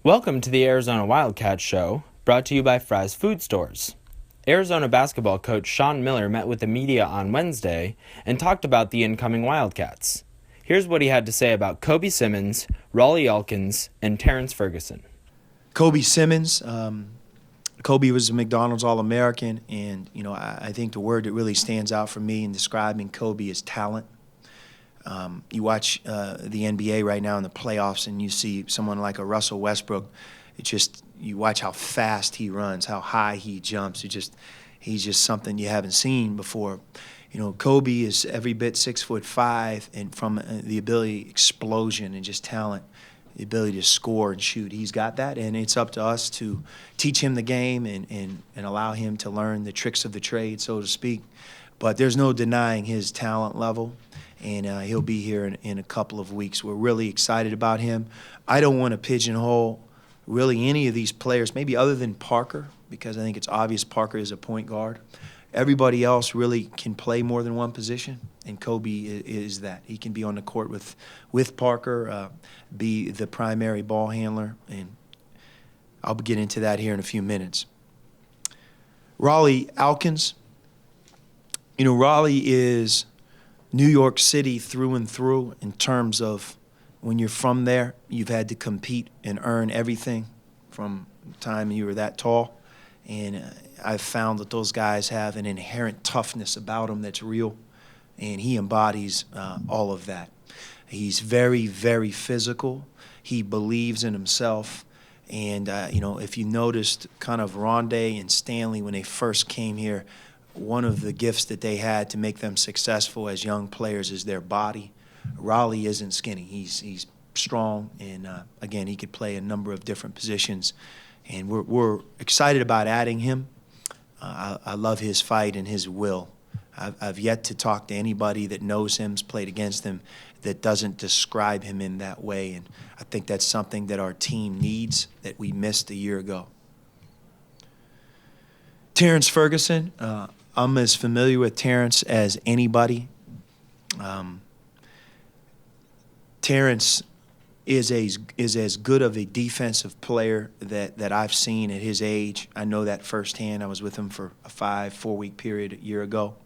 Welcome to the Arizona Wildcats show, brought to you by Fry's Food Stores. Arizona basketball coach Sean Miller met with the media on Wednesday and talked about the incoming Wildcats. Here's what he had to say about Kobi Simmons, Raleigh Alkins, and Terrence Ferguson. Kobi Simmons, Kobi was a McDonald's All-American, and I think the word that really stands out for me in describing Kobi is talent. You watch the NBA right now in the playoffs, and you see someone like a Russell Westbrook. You watch how fast he runs, how high he jumps. He's just something you haven't seen before. Kobi is every bit 6'5", and from the ability, explosion, and just talent, the ability to score and shoot, he's got that, and it's up to us to teach him the game and allow him to learn the tricks of the trade, so to speak. But there's no denying his talent level. And he'll be here in a couple of weeks. We're really excited about him. I don't want to pigeonhole really any of these players, maybe other than Parker, because I think it's obvious Parker is a point guard. Everybody else really can play more than one position, and Kobi is that. He can be on the court with Parker, be the primary ball handler, and I'll get into that here in a few minutes. Raleigh Alkins. Raleigh is New York City through and through in terms of when you're from there, you've had to compete and earn everything from the time you were that tall. And I've found that those guys have an inherent toughness about them that's real, and he embodies all of that. He's very, very physical. He believes in himself. And, if you noticed kind of Rondé and Stanley when they first came here, one of the gifts that they had to make them successful as young players is their body. Raleigh isn't skinny. He's strong, and again, he could play a number of different positions. And we're excited about adding him. I love his fight and his will. I've yet to talk to anybody that knows him, has played against him, that doesn't describe him in that way. And I think that's something that our team needs that we missed a year ago. Terrence Ferguson. I'm as familiar with Terrance as anybody. Terrance is as good of a defensive player that I've seen at his age. I know that firsthand. I was with him for a 4-week period a year ago.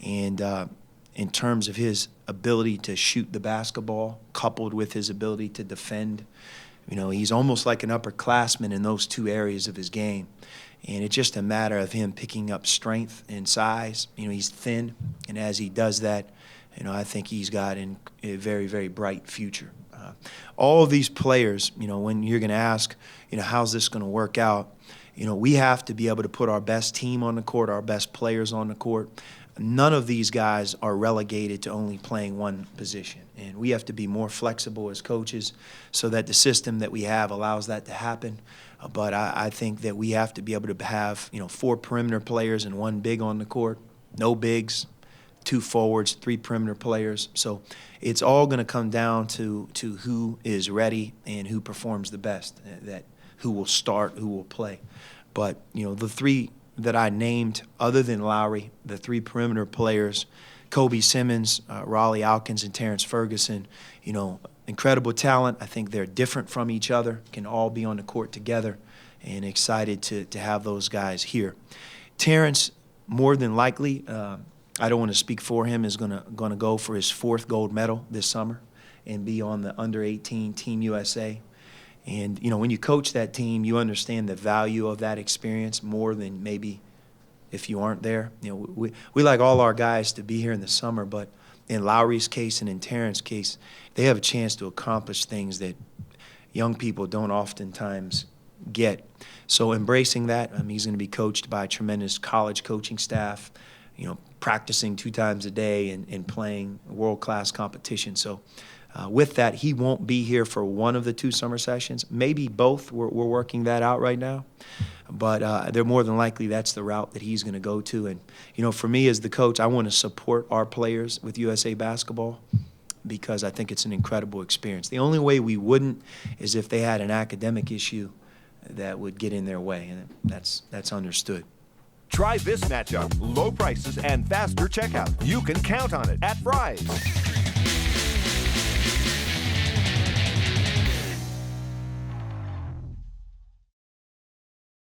And in terms of his ability to shoot the basketball, coupled with his ability to defend, he's almost like an upperclassman in those two areas of his game. And it's just a matter of him picking up strength and size. He's thin, and as he does that, I think he's got a very, very bright future. All of these players, when you're going to ask, how's this going to work out, we have to be able to put our best team on the court, our best players on the court. None of these guys are relegated to only playing one position. And we have to be more flexible as coaches so that the system that we have allows that to happen. But I think that we have to be able to have, 4 perimeter players and 1 big on the court, no bigs, 2 forwards, 3 perimeter players. So it's all going to come down to who is ready and who performs the best, who will start, who will play. But, the 3 that I named, other than Lowry, the 3 perimeter players, Kobi Simmons, Raleigh Alkins, and Terrence Ferguson, incredible talent. I think they're different from each other, can all be on the court together, and excited to have those guys here. Terrance, more than likely, I don't want to speak for him, is going to go for his 4th gold medal this summer and be on the under-18 Team USA. And, when you coach that team, you understand the value of that experience more than maybe if you aren't there. We like all our guys to be here in the summer, but in Lowry's case and in Terrance's case, they have a chance to accomplish things that young people don't oftentimes get. So embracing that, he's going to be coached by a tremendous college coaching staff, practicing 2 times a day and playing world-class competition. So with that, he won't be here for one of the 2 summer sessions, maybe both. We're working that out right now. But they're more than likely that's the route that he's going to go to. And, for me as the coach, I want to support our players with USA Basketball because I think it's an incredible experience. The only way we wouldn't is if they had an academic issue that would get in their way, and that's understood. Try this matchup. Low prices and faster checkout. You can count on it at Fry's.